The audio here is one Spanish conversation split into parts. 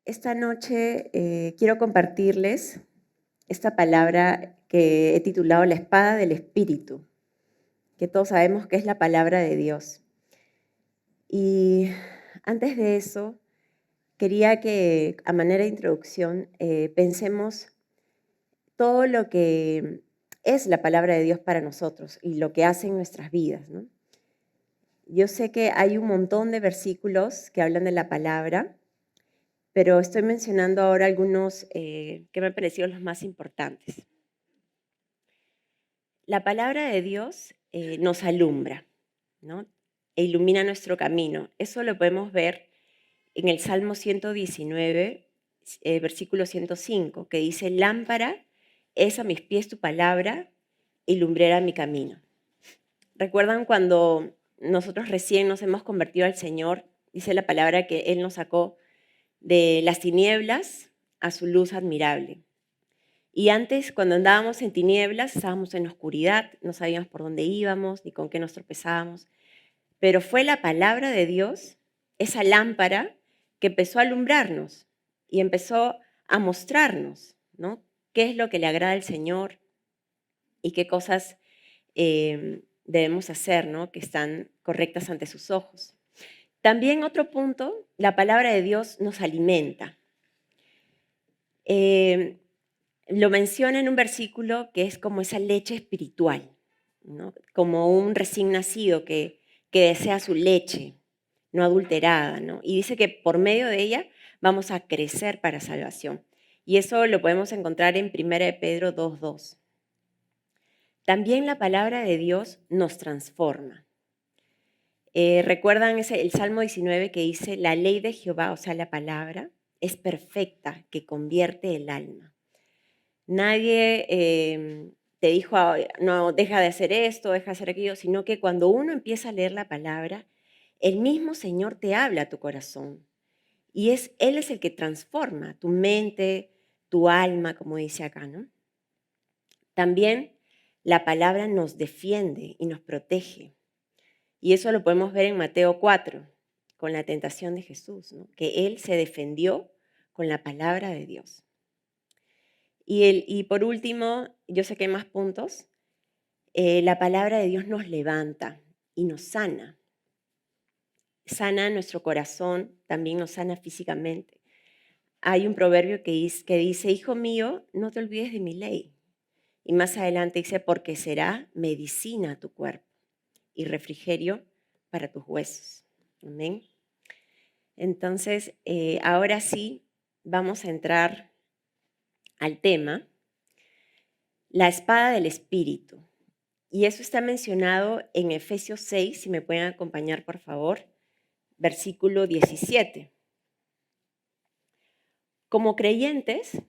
Esta noche quiero compartirles esta palabra que he titulado La espada del Espíritu, que todos sabemos que es la palabra de Dios. Y antes de eso, quería que a manera de introducción pensemos todo lo que es la palabra de Dios para nosotros y lo que hace en nuestras vidas, ¿no? Yo sé que hay un montón de versículos que hablan de la palabra, pero estoy mencionando ahora algunos que me han parecido los más importantes. La palabra de Dios nos alumbra, ¿no? E ilumina nuestro camino. Eso lo podemos ver en el Salmo 119, versículo 105, que dice, lámpara es a mis pies tu palabra y lumbrera mi camino. ¿Recuerdan cuando nosotros recién nos hemos convertido al Señor? Dice la palabra que Él nos sacó de las tinieblas a su luz admirable. Y antes, cuando andábamos en tinieblas, estábamos en oscuridad, no sabíamos por dónde íbamos ni con qué nos tropezábamos. Pero fue la palabra de Dios, esa lámpara, que empezó a alumbrarnos y empezó a mostrarnos, ¿no? Qué es lo que le agrada al Señor y qué cosas debemos hacer, ¿no? Que están correctas ante sus ojos. También otro punto, la palabra de Dios nos alimenta. Lo menciona en un versículo que es como esa leche espiritual, ¿no? Como un recién nacido que desea su leche, no adulterada, ¿no? Y dice que por medio de ella vamos a crecer para salvación. Y eso lo podemos encontrar en 1 de Pedro 2:2. También la palabra de Dios nos transforma. ¿Recuerdan el Salmo 19 que dice, la ley de Jehová, o sea, la palabra, es perfecta, que convierte el alma? Nadie te dijo, no, deja de hacer esto, deja de hacer aquello, sino que cuando uno empieza a leer la palabra, el mismo Señor te habla a tu corazón. Y Él es el que transforma tu mente, tu alma, como dice acá, ¿no? También la palabra nos defiende y nos protege. Y eso lo podemos ver en Mateo 4, con la tentación de Jesús, ¿no? Que Él se defendió con la palabra de Dios. Y por último, yo sé que hay más puntos, la palabra de Dios nos levanta y nos sana. Sana nuestro corazón, también nos sana físicamente. Hay un proverbio que dice, hijo mío, no te olvides de mi ley. Y más adelante dice, porque será medicina a tu cuerpo y refrigerio para tus huesos. Amén. Entonces, ahora sí, vamos a entrar al tema, la espada del Espíritu. Y eso está mencionado en Efesios 6, si me pueden acompañar, por favor, versículo 17. Como creyentes,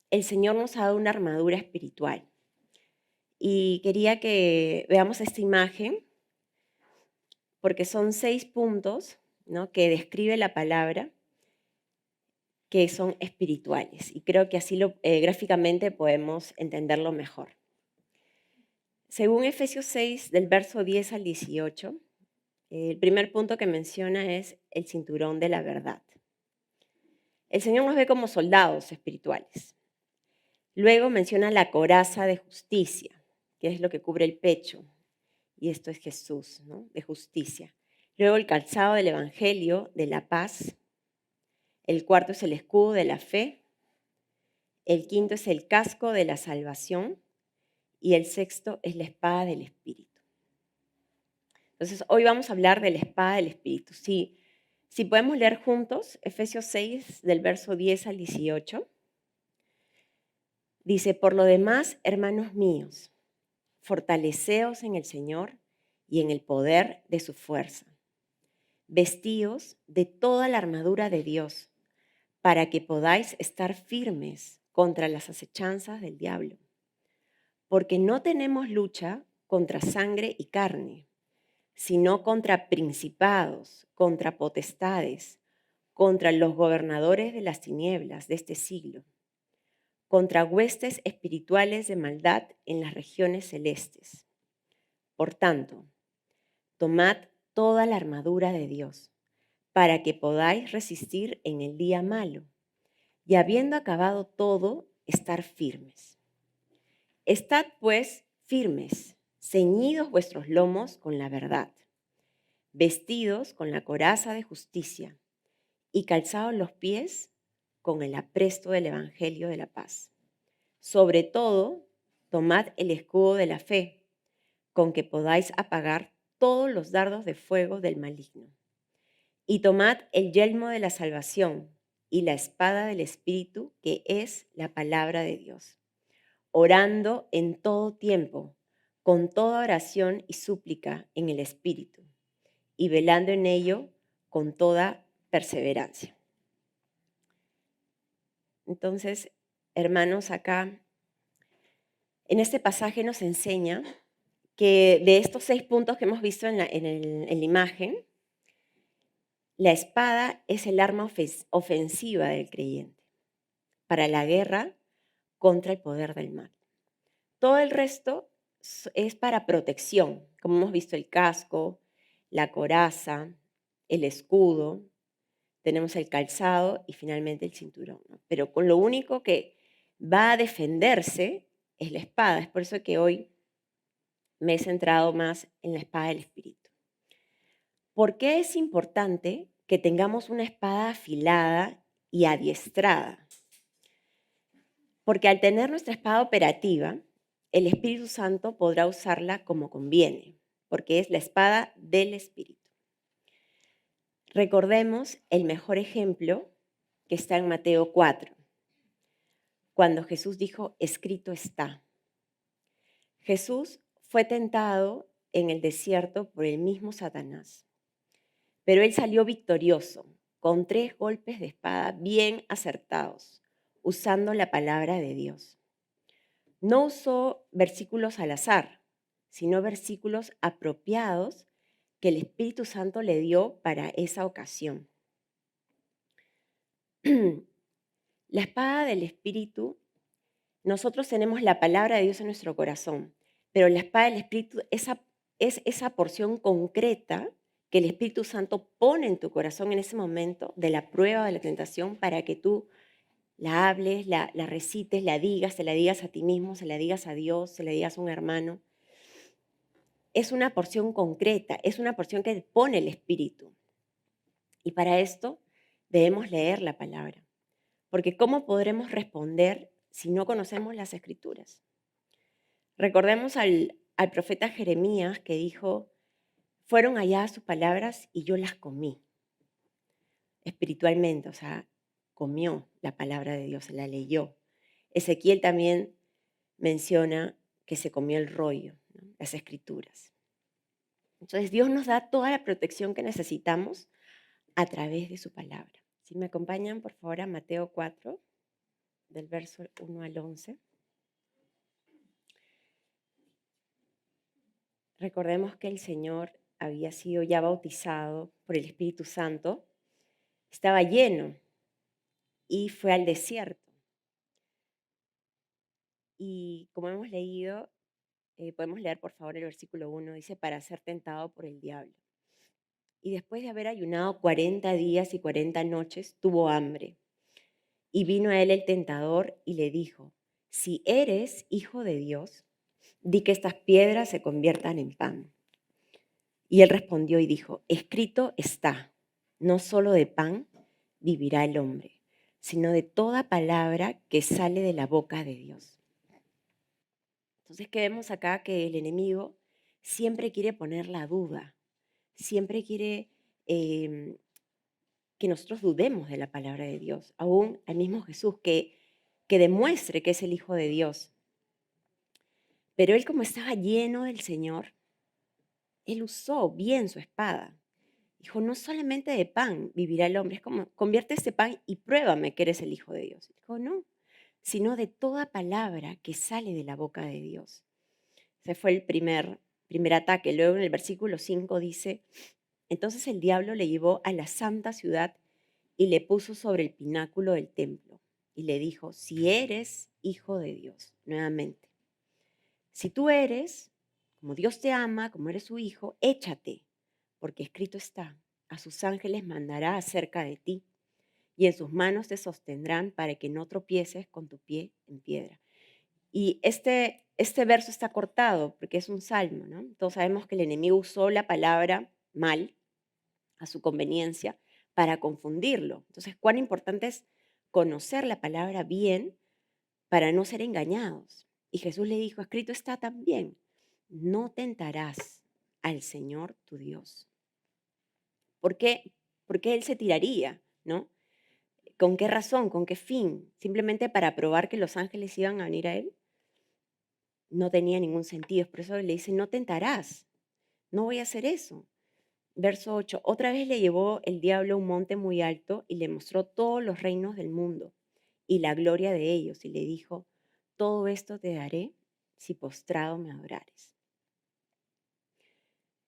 el Señor nos ha dado una armadura espiritual. Y quería que veamos esta imagen, porque son 6 puntos, ¿no?, que describe la palabra, que son espirituales. Y creo que así gráficamente podemos entenderlo mejor. Según Efesios 6, del verso 10 al 18, el primer punto que menciona es el cinturón de la verdad. El Señor nos ve como soldados espirituales. Luego menciona la coraza de justicia, que es lo que cubre el pecho. Y esto es Jesús, ¿no?, de justicia. Luego el calzado del evangelio de la paz. El cuarto es el escudo de la fe. El quinto es el casco de la salvación. Y el sexto es la espada del Espíritu. Entonces, hoy vamos a hablar de la espada del Espíritu. Si podemos leer juntos Efesios 6, del verso 10 al 18. Dice, por lo demás, hermanos míos, fortaleceos en el Señor y en el poder de su fuerza. Vestíos de toda la armadura de Dios, para que podáis estar firmes contra las acechanzas del diablo. Porque no tenemos lucha contra sangre y carne, sino contra principados, contra potestades, contra los gobernadores de las tinieblas de este siglo, contra huestes espirituales de maldad en las regiones celestes. Por tanto, tomad toda la armadura de Dios, para que podáis resistir en el día malo, y habiendo acabado todo, estar firmes. Estad pues firmes, ceñidos vuestros lomos con la verdad, vestidos con la coraza de justicia y calzados los pies con el apresto del Evangelio de la paz. Sobre todo, tomad el escudo de la fe, con que podáis apagar todos los dardos de fuego del maligno. Y tomad el yelmo de la salvación y la espada del Espíritu, que es la palabra de Dios, orando en todo tiempo, con toda oración y súplica en el Espíritu, y velando en ello con toda perseverancia. Entonces, hermanos, acá en este pasaje nos enseña que de estos 6 puntos que hemos visto en la imagen, la espada es el arma ofensiva del creyente para la guerra contra el poder del mal. Todo el resto es para protección, como hemos visto el casco, la coraza, el escudo, tenemos el calzado y finalmente el cinturón, ¿no? Pero con lo único que va a defenderse es la espada. Es por eso que hoy me he centrado más en la espada del Espíritu. ¿Por qué es importante que tengamos una espada afilada y adiestrada? Porque al tener nuestra espada operativa, el Espíritu Santo podrá usarla como conviene, porque es la espada del Espíritu. Recordemos el mejor ejemplo que está en Mateo 4, cuando Jesús dijo, escrito está. Jesús fue tentado en el desierto por el mismo Satanás, pero él salió victorioso, con 3 golpes de espada bien acertados, usando la palabra de Dios. No usó versículos al azar, sino versículos apropiados que el Espíritu Santo le dio para esa ocasión. La espada del Espíritu, nosotros tenemos la palabra de Dios en nuestro corazón, pero la espada del Espíritu es esa porción concreta que el Espíritu Santo pone en tu corazón en ese momento de la prueba, de la tentación, para que tú la hables, la recites, la digas, se la digas a ti mismo, se la digas a Dios, se la digas a un hermano. Es una porción concreta, es una porción que pone el Espíritu. Y para esto debemos leer la palabra, porque ¿cómo podremos responder si no conocemos las Escrituras? Recordemos al profeta Jeremías que dijo, fueron allá sus palabras y yo las comí espiritualmente, o sea, comió la palabra de Dios, la leyó. Ezequiel también menciona que se comió el rollo, ¿no? Las Escrituras. Entonces Dios nos da toda la protección que necesitamos a través de su palabra. Si me acompañan, por favor, a Mateo 4, del verso 1 al 11. Recordemos que el Señor había sido ya bautizado por el Espíritu Santo, estaba lleno y fue al desierto. Y como hemos leído, podemos leer por favor el versículo 1, dice, para ser tentado por el diablo. Y después de haber ayunado 40 días y 40 noches, tuvo hambre. Y vino a él el tentador y le dijo, si eres hijo de Dios, di que estas piedras se conviertan en pan. Y él respondió y dijo, escrito está, no solo de pan vivirá el hombre, sino de toda palabra que sale de la boca de Dios. Entonces, ¿qué vemos acá? Que el enemigo siempre quiere poner la duda, siempre quiere que nosotros dudemos de la palabra de Dios, aún al mismo Jesús, que demuestre que es el Hijo de Dios. Pero él, como estaba lleno del Señor, él usó bien su espada. Dijo, no solamente de pan vivirá el hombre, es como, convierte este pan y pruébame que eres el Hijo de Dios. Dijo, no, sino de toda palabra que sale de la boca de Dios. Ese fue el primer ataque. Luego en el versículo 5 dice, entonces el diablo le llevó a la santa ciudad y le puso sobre el pináculo del templo y le dijo, si eres hijo de Dios, nuevamente, si tú eres, como Dios te ama, como eres su hijo, échate, porque escrito está, a sus ángeles mandará acerca de ti, y en sus manos te sostendrán para que no tropieces con tu pie en piedra. Y este verso está cortado porque es un salmo, ¿no? Todos sabemos que el enemigo usó la palabra mal a su conveniencia para confundirlo. Entonces, cuán importante es conocer la palabra bien para no ser engañados. Y Jesús le dijo, escrito está también, no tentarás al Señor tu Dios. ¿Por qué? Porque él se tiraría, ¿no? ¿Con qué razón? ¿Con qué fin? ¿Simplemente para probar que los ángeles iban a venir a él? No tenía ningún sentido. Por eso le dice, no tentarás. No voy a hacer eso. Verso 8. Otra vez le llevó el diablo a un monte muy alto y le mostró todos los reinos del mundo y la gloria de ellos. Y le dijo, todo esto te daré si postrado me adorares.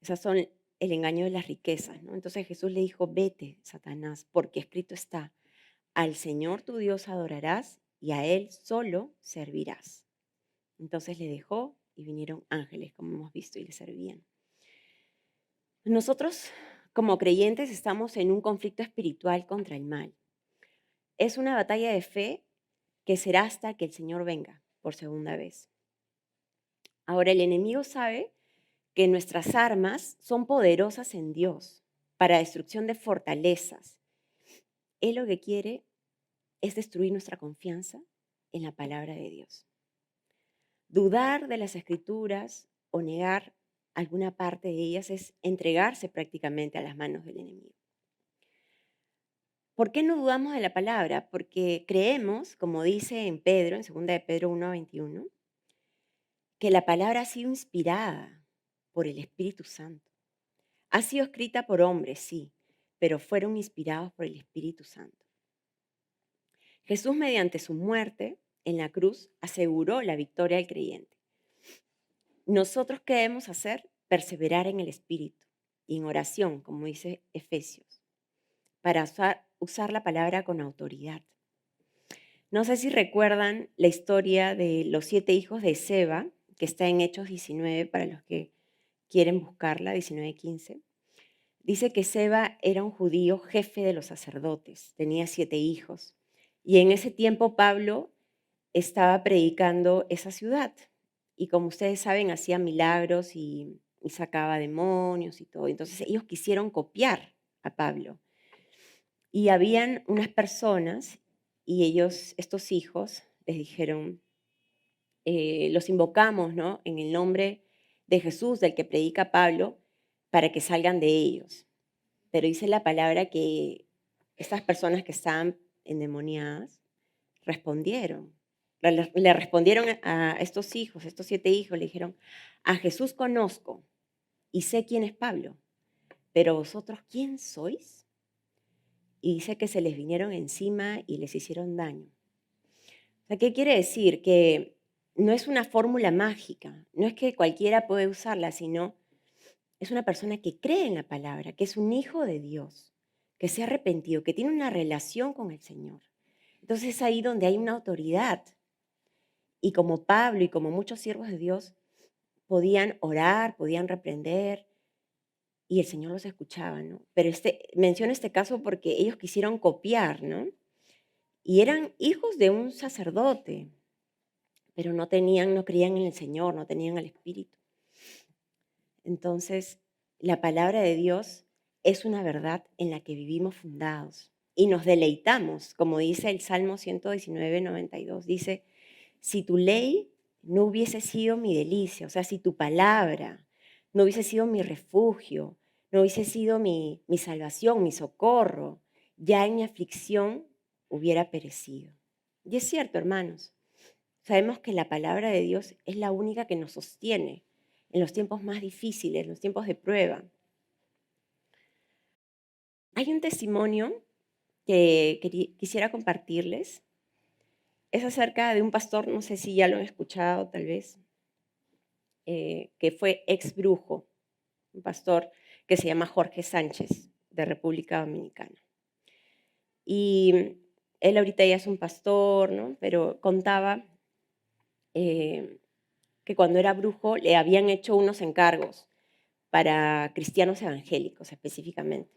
Esas son el engaño de las riquezas, ¿no? Entonces Jesús le dijo, vete, Satanás, porque escrito está, al Señor tu Dios adorarás y a Él solo servirás. Entonces le dejó y vinieron ángeles, como hemos visto, y le servían. Nosotros, como creyentes, estamos en un conflicto espiritual contra el mal. Es una batalla de fe que será hasta que el Señor venga por segunda vez. Ahora, el enemigo sabe que nuestras armas son poderosas en Dios para destrucción de fortalezas. Él lo que quiere es destruir nuestra confianza en la palabra de Dios. Dudar de las escrituras o negar alguna parte de ellas es entregarse prácticamente a las manos del enemigo. ¿Por qué no dudamos de la palabra? Porque creemos, como dice en Pedro, en 2 de Pedro 1:21, que la palabra ha sido inspirada por el Espíritu Santo. Ha sido escrita por hombres, sí, pero fueron inspirados por el Espíritu Santo. Jesús, mediante su muerte en la cruz, aseguró la victoria al creyente. Nosotros, ¿qué debemos hacer? Perseverar en el Espíritu y en oración, como dice Efesios, para usar la palabra con autoridad. No sé si recuerdan la historia de los 7 hijos de Seba, que está en Hechos 19, para los que quieren buscarla, 19:15. Dice que Seba era un judío jefe de los sacerdotes, tenía 7 hijos. Y en ese tiempo Pablo estaba predicando esa ciudad. Y como ustedes saben, hacía milagros y sacaba demonios y todo. Entonces ellos quisieron copiar a Pablo. Y habían unas personas y ellos, estos hijos, les dijeron, los invocamos, ¿no? En el nombre de Jesús, del que predica Pablo, para que salgan de ellos. Pero dice la palabra que estas personas que estaban endemoniadas respondieron. Le respondieron a estos hijos, estos 7 hijos, le dijeron, a Jesús conozco y sé quién es Pablo, pero vosotros, ¿quién sois? Y dice que se les vinieron encima y les hicieron daño. O sea, ¿qué quiere decir? Que no es una fórmula mágica, no es que cualquiera puede usarla, sino es una persona que cree en la palabra, que es un hijo de Dios, que se ha arrepentido, que tiene una relación con el Señor. Entonces es ahí donde hay una autoridad. Y como Pablo y como muchos siervos de Dios podían orar, podían reprender y el Señor los escuchaba, ¿no? Pero menciono este caso porque ellos quisieron copiar, ¿no? Y eran hijos de un sacerdote, pero no creían en el Señor, no tenían al Espíritu. Entonces, la palabra de Dios es una verdad en la que vivimos fundados y nos deleitamos, como dice el Salmo 119:92. Dice, si tu ley no hubiese sido mi delicia, o sea, si tu palabra no hubiese sido mi refugio, no hubiese sido mi salvación, mi socorro, ya en mi aflicción hubiera perecido. Y es cierto, hermanos, sabemos que la palabra de Dios es la única que nos sostiene en los tiempos más difíciles, en los tiempos de prueba. Hay un testimonio que quisiera compartirles. Es acerca de un pastor, no sé si ya lo han escuchado tal vez, que fue ex brujo, un pastor que se llama Jorge Sánchez, de República Dominicana. Y él ahorita ya es un pastor, ¿no? Pero contaba que cuando era brujo le habían hecho unos encargos para cristianos evangélicos específicamente.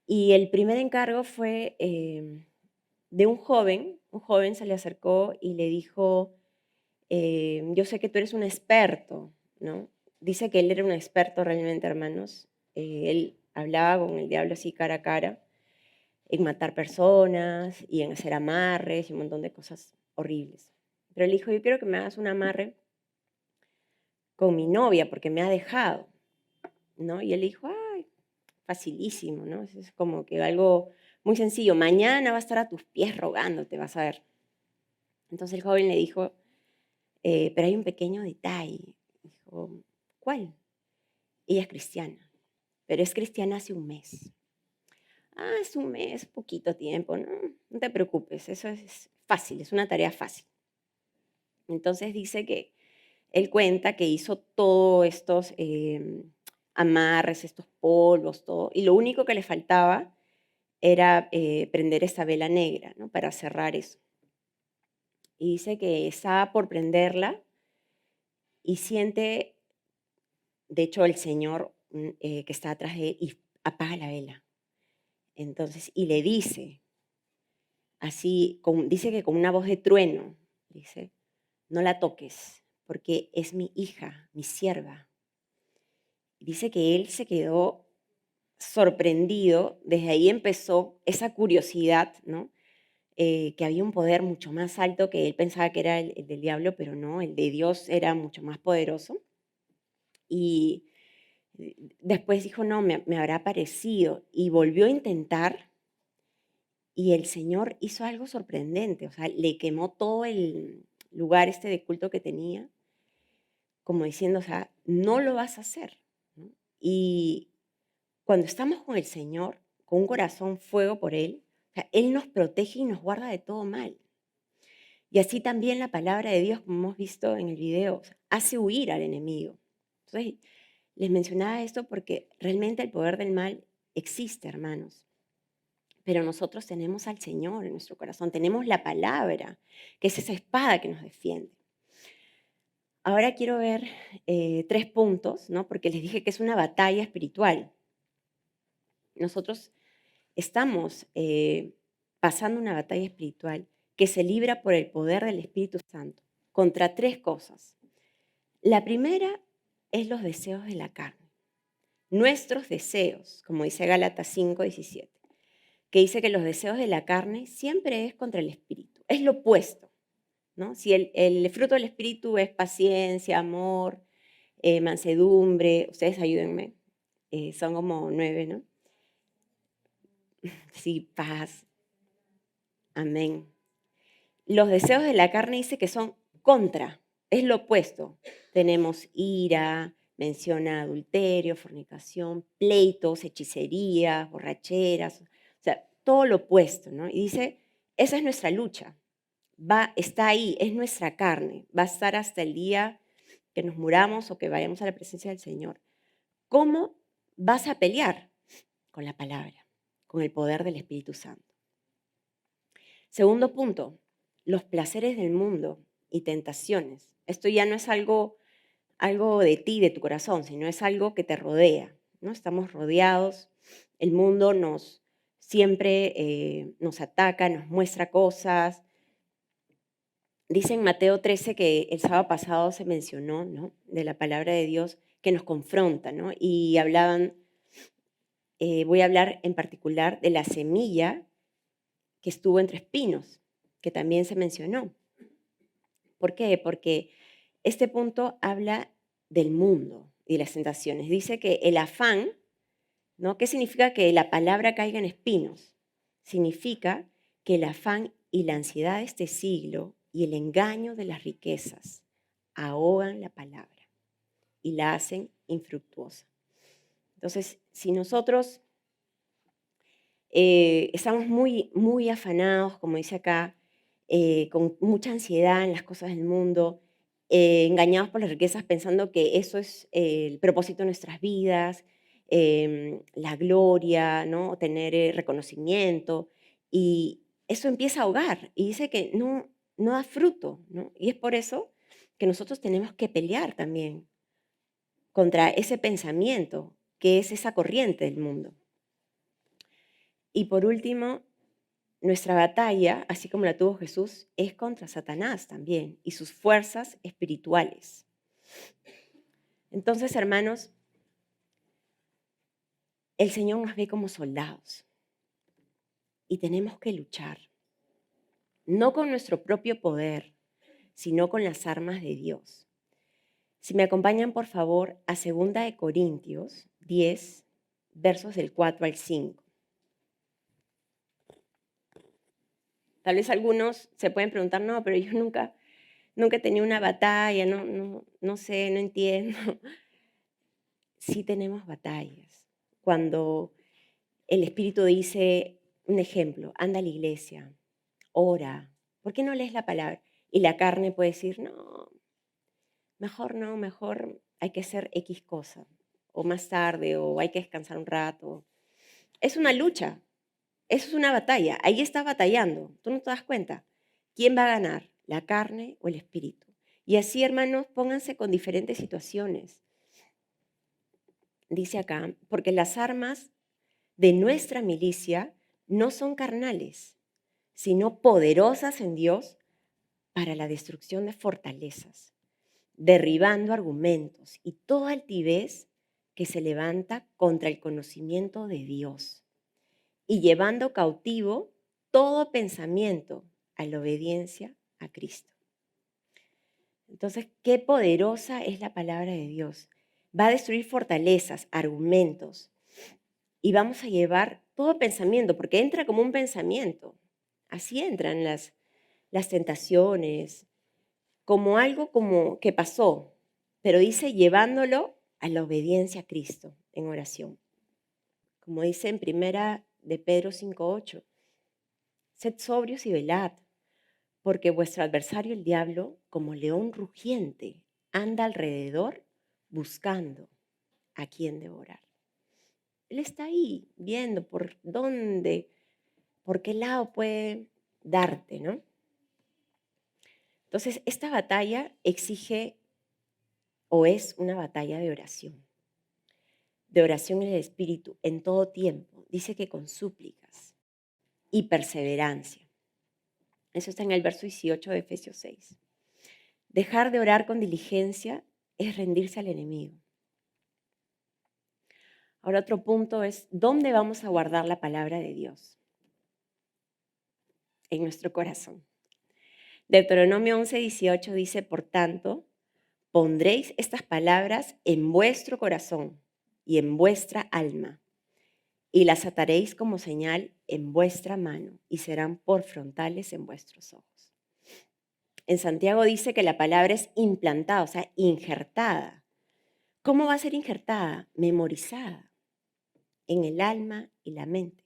Y el primer encargo fue de un joven se le acercó y le dijo, yo sé que tú eres un experto, ¿no? Dice que él era un experto realmente, hermanos. Él hablaba con el diablo así cara a cara, en matar personas y en hacer amarres y un montón de cosas horribles. Pero él dijo, yo quiero que me hagas un amarre con mi novia porque me ha dejado, ¿no? Y él dijo, ay, facilísimo, ¿no? Es como que algo muy sencillo. Mañana va a estar a tus pies rogándote, vas a ver. Entonces el joven le dijo, pero hay un pequeño detalle. Dijo, ¿cuál? Ella es cristiana, pero es cristiana hace un mes. Ah, es un mes, poquito tiempo, no, no te preocupes, eso es fácil, es una tarea fácil. Entonces dice que él cuenta que hizo todos estos amarres, estos polvos, todo, y lo único que le faltaba era prender esa vela negra, ¿no? Para cerrar eso. Y dice que estaba por prenderla y siente, de hecho, el señor que está atrás de él y apaga la vela. Entonces, y le dice, así, dice que con una voz de trueno, dice, no la toques, porque es mi hija, mi sierva. Dice que él se quedó sorprendido, desde ahí empezó esa curiosidad, ¿no? Que había un poder mucho más alto que él pensaba que era el del diablo, pero no, el de Dios era mucho más poderoso. Y después dijo, no, me habrá parecido. Y volvió a intentar y el Señor hizo algo sorprendente, o sea, le quemó todo el lugar este de culto que tenía, como diciendo, o sea, no lo vas a hacer, ¿no? Y cuando estamos con el Señor, con un corazón fuego por Él, o sea, Él nos protege y nos guarda de todo mal. Y así también la palabra de Dios, como hemos visto en el video, o sea, hace huir al enemigo. Entonces, les mencionaba esto porque realmente el poder del mal existe, hermanos. Pero nosotros tenemos al Señor en nuestro corazón, tenemos la palabra, que es esa espada que nos defiende. Ahora quiero ver 3 puntos, ¿no? Porque les dije que es una batalla espiritual. Nosotros estamos pasando una batalla espiritual que se libra por el poder del Espíritu Santo contra 3 cosas. La primera es los deseos de la carne. Nuestros deseos, como dice Gálatas 5:17, que dice que los deseos de la carne siempre es contra el espíritu, es lo opuesto, ¿no? Si el fruto del espíritu es paciencia, amor, mansedumbre, ustedes ayúdenme, son como 9, ¿no? Sí, paz, amén. Los deseos de la carne dice que son contra, es lo opuesto. Tenemos ira, menciona adulterio, fornicación, pleitos, hechicerías, borracheras, o sea, todo lo opuesto, ¿no? Y dice, esa es nuestra lucha, está ahí, es nuestra carne, va a estar hasta el día que nos muramos o que vayamos a la presencia del Señor. ¿Cómo vas a pelear? Con la palabra, con el poder del Espíritu Santo. Segundo punto, los placeres del mundo y tentaciones. Esto ya no es algo de ti, de tu corazón, sino es algo que te rodea, ¿no? Estamos rodeados, el mundo siempre nos ataca, nos muestra cosas. Dice en Mateo 13 que el sábado pasado se mencionó, ¿no? De la palabra de Dios que nos confronta, ¿no? Y voy a hablar en particular de la semilla que estuvo entre espinos, que también se mencionó. ¿Por qué? Porque este punto habla del mundo y las tentaciones. Dice que el afán, ¿no? ¿Qué significa que la palabra caiga en espinos? Significa que el afán y la ansiedad de este siglo y el engaño de las riquezas ahogan la palabra y la hacen infructuosa. Entonces, si nosotros estamos muy afanados, como dice acá, con mucha ansiedad en las cosas del mundo, engañados por las riquezas pensando que eso es el propósito de nuestras vidas, la gloria, ¿no? Tener reconocimiento, y eso empieza a ahogar, y dice que no da fruto, ¿no? Y es por eso que nosotros tenemos que pelear también contra ese pensamiento, que es esa corriente del mundo. Y por último, nuestra batalla, así como la tuvo Jesús, es contra Satanás también y sus fuerzas espirituales. Entonces, hermanos, el Señor nos ve como soldados y tenemos que luchar, no con nuestro propio poder, sino con las armas de Dios. Si me acompañan, por favor, a 2 Corintios 10, versos del 4 al 5. Tal vez algunos se pueden preguntar, no, pero yo nunca he tenido una batalla, no sé, no entiendo. Sí tenemos batallas. Cuando el Espíritu dice, un ejemplo, anda a la iglesia, ora, ¿por qué no lees la palabra? Y la carne puede decir, no, mejor hay que hacer X cosa, o más tarde, o hay que descansar un rato. Es una lucha, eso es una batalla, ahí está batallando, tú no te das cuenta. ¿Quién va a ganar? ¿La carne o el espíritu? Y así, hermanos, pónganse con diferentes situaciones. Dice acá, porque las armas de nuestra milicia no son carnales, sino poderosas en Dios para la destrucción de fortalezas, derribando argumentos y toda altivez que se levanta contra el conocimiento de Dios y llevando cautivo todo pensamiento a la obediencia a Cristo. Entonces, qué poderosa es la palabra de Dios. Va a destruir fortalezas, argumentos, y vamos a llevar todo pensamiento, porque entra como un pensamiento. Así entran las tentaciones, como algo como que pasó, pero dice llevándolo a la obediencia a Cristo en oración. Como dice en primera de Pedro 5:8, sed sobrios y velad, porque vuestro adversario el diablo, como león rugiente, anda alrededor buscando a quien devorar. Él está ahí viendo por qué lado puede darte, ¿no? Entonces, esta batalla exige o es una batalla de oración en el Espíritu en todo tiempo. Dice que con súplicas y perseverancia. Eso está en el verso 18 de Efesios 6. Dejar de orar con diligencia es rendirse al enemigo. Ahora otro punto es, ¿dónde vamos a guardar la palabra de Dios? En nuestro corazón. Deuteronomio 11:18 dice, por tanto, pondréis estas palabras en vuestro corazón y en vuestra alma, y las ataréis como señal en vuestra mano, y serán por frontales en vuestros ojos. En Santiago dice que la palabra es implantada, o sea, injertada. ¿Cómo va a ser injertada? Memorizada en el alma y la mente.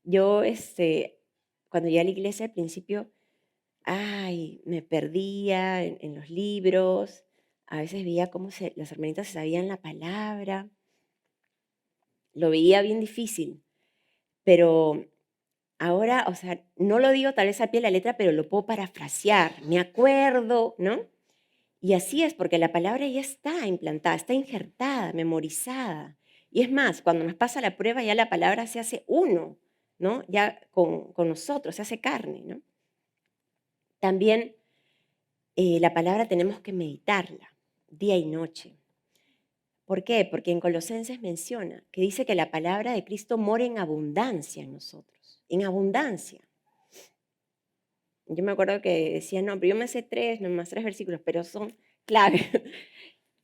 Yo, cuando llegué a la iglesia al principio, me perdía en los libros, a veces veía cómo las hermanitas se sabían la palabra, lo veía bien difícil, pero ahora, o sea, no lo digo tal vez al pie de la letra, pero lo puedo parafrasear, me acuerdo, ¿no? Y así es, porque la palabra ya está implantada, está injertada, memorizada. Y es más, cuando nos pasa la prueba, ya la palabra se hace uno, ¿no? Ya con nosotros, se hace carne, ¿no? También la palabra tenemos que meditarla día y noche. ¿Por qué? Porque en Colosenses menciona que dice que la palabra de Cristo mora en abundancia en nosotros, en abundancia. Yo me acuerdo que decía, no, pero yo me sé nomás tres versículos, pero son clave.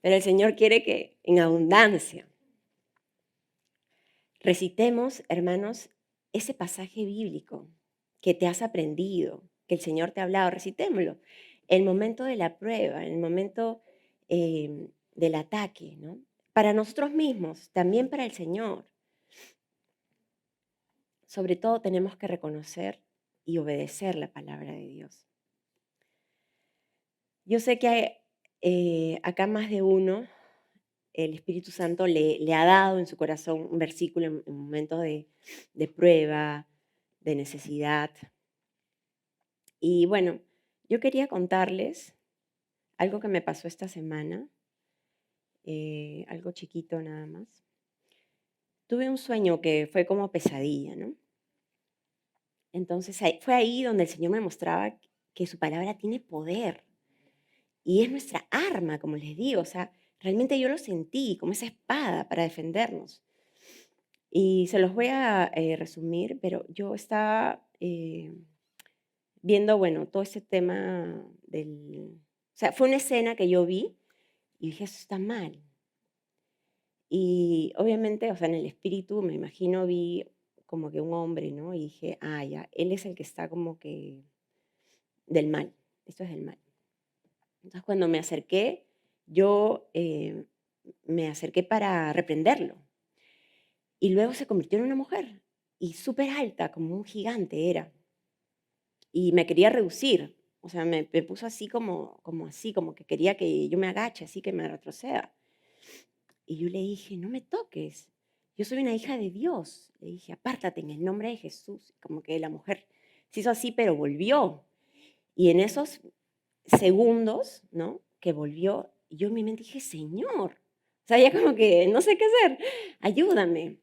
Pero el Señor quiere que en abundancia. Recitemos, hermanos, ese pasaje bíblico que te has aprendido, que el Señor te ha hablado, recitémoslo. El momento de la prueba, el momento del ataque, ¿no? Para nosotros mismos, también para el Señor. Sobre todo tenemos que reconocer y obedecer la palabra de Dios. Yo sé que hay, acá más de uno, el Espíritu Santo le ha dado en su corazón un versículo en momentos de prueba, de necesidad. Y bueno, yo quería contarles algo que me pasó esta semana, algo chiquito nada más. tuve un sueño que fue como pesadilla, ¿no? Entonces, fue ahí donde el Señor me mostraba que su palabra tiene poder y es nuestra arma, como les digo, o sea, realmente yo lo sentí como esa espada para defendernos. Y se los voy a resumir, pero yo estaba viendo, bueno, todo ese tema o sea, fue una escena que yo vi y dije, eso está mal. Y obviamente, o sea, en el espíritu, me imagino, vi como que un hombre, ¿no? Y dije, ah, ya, él es el que está como que del mal, esto es del mal. Entonces, cuando me acerqué, yo me acerqué para reprenderlo. Y luego se convirtió en una mujer y súper alta, como un gigante era. Y me quería reducir, o sea, me puso así como así, como que quería que yo me agache, así que me retroceda. Y yo le dije, no me toques, yo soy una hija de Dios. Le dije, apártate en el nombre de Jesús. Como que la mujer se hizo así, pero volvió. Y en esos segundos, ¿no? Que volvió, yo en mi mente dije, Señor, o sea, ya como que no sé qué hacer, ayúdame.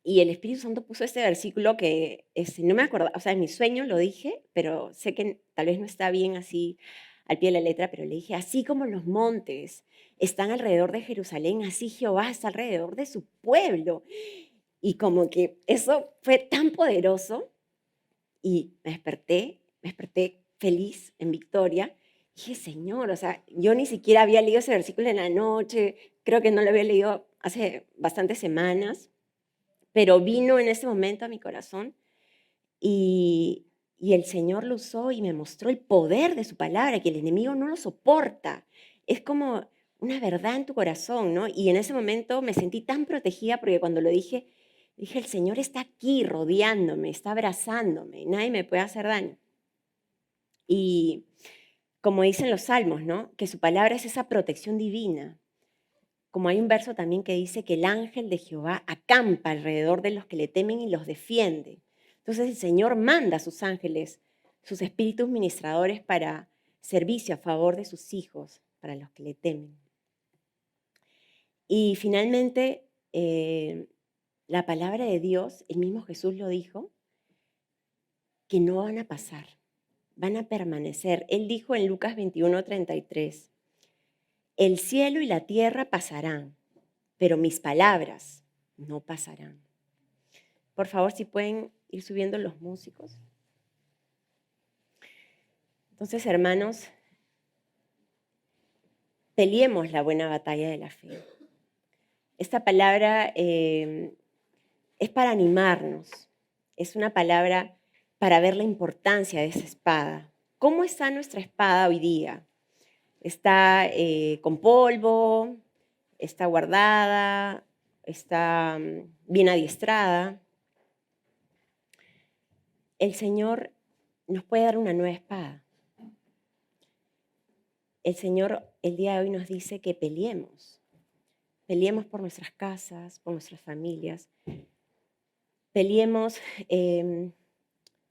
Y el Espíritu Santo puso este versículo que no me acuerdo, o sea, en mi sueño lo dije, pero sé que tal vez no está bien así al pie de la letra, pero le dije, así como los montes están alrededor de Jerusalén, así Jehová está alrededor de su pueblo. Y como que eso fue tan poderoso y me desperté feliz, en victoria. Dije, Señor, o sea, yo ni siquiera había leído ese versículo en la noche, creo que no lo había leído hace bastantes semanas, pero vino en ese momento a mi corazón y el Señor lo usó y me mostró el poder de su palabra, que el enemigo no lo soporta. Es como una verdad en tu corazón, ¿no? Y en ese momento me sentí tan protegida porque cuando lo dije, dije, el Señor está aquí rodeándome, está abrazándome, nadie me puede hacer daño. Y como dicen los salmos, ¿no? Que su palabra es esa protección divina. Como hay un verso también que dice que el ángel de Jehová acampa alrededor de los que le temen y los defiende. Entonces el Señor manda a sus ángeles, sus espíritus ministradores para servicio a favor de sus hijos, para los que le temen. Y finalmente, la palabra de Dios, el mismo Jesús lo dijo, que no van a pasar, van a permanecer. Él dijo en Lucas 21:33, el cielo y la tierra pasarán, pero mis palabras no pasarán. Por favor, si pueden ir subiendo los músicos. Entonces, hermanos, peleemos la buena batalla de la fe. Esta palabra es para animarnos, es una palabra para ver la importancia de esa espada. ¿Cómo está nuestra espada hoy día? ¿Está con polvo? ¿Está guardada? ¿Está bien adiestrada? El Señor nos puede dar una nueva espada. El Señor el día de hoy nos dice que peleemos. Peleemos por nuestras casas, por nuestras familias. Peleemos,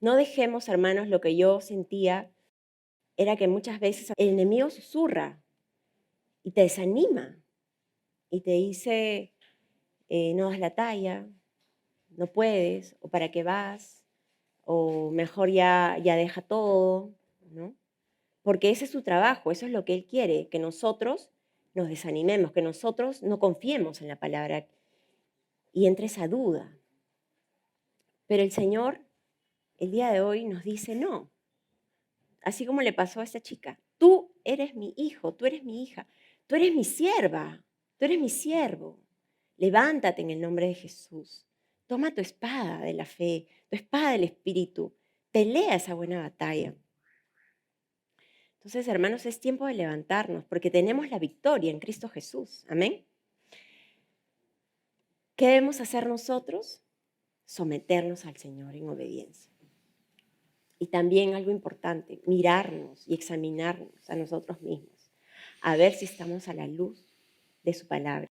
no dejemos, hermanos, lo que yo sentía era que muchas veces el enemigo susurra y te desanima y te dice, no das la talla, no puedes, o para qué vas, o mejor ya deja todo, ¿no? Porque ese es su trabajo, eso es lo que él quiere, que nosotros nos desanimemos, que nosotros no confiemos en la palabra y entre esa duda. Pero el Señor el día de hoy nos dice no, así como le pasó a esta chica. Tú eres mi hijo, tú eres mi hija, tú eres mi sierva, tú eres mi siervo. Levántate en el nombre de Jesús. Toma tu espada de la fe, tu espada del Espíritu. Pelea esa buena batalla. Entonces, hermanos, es tiempo de levantarnos porque tenemos la victoria en Cristo Jesús. Amén. ¿Qué debemos hacer nosotros? Someternos al Señor en obediencia. Y también algo importante, mirarnos y examinarnos a nosotros mismos, a ver si estamos a la luz de su palabra.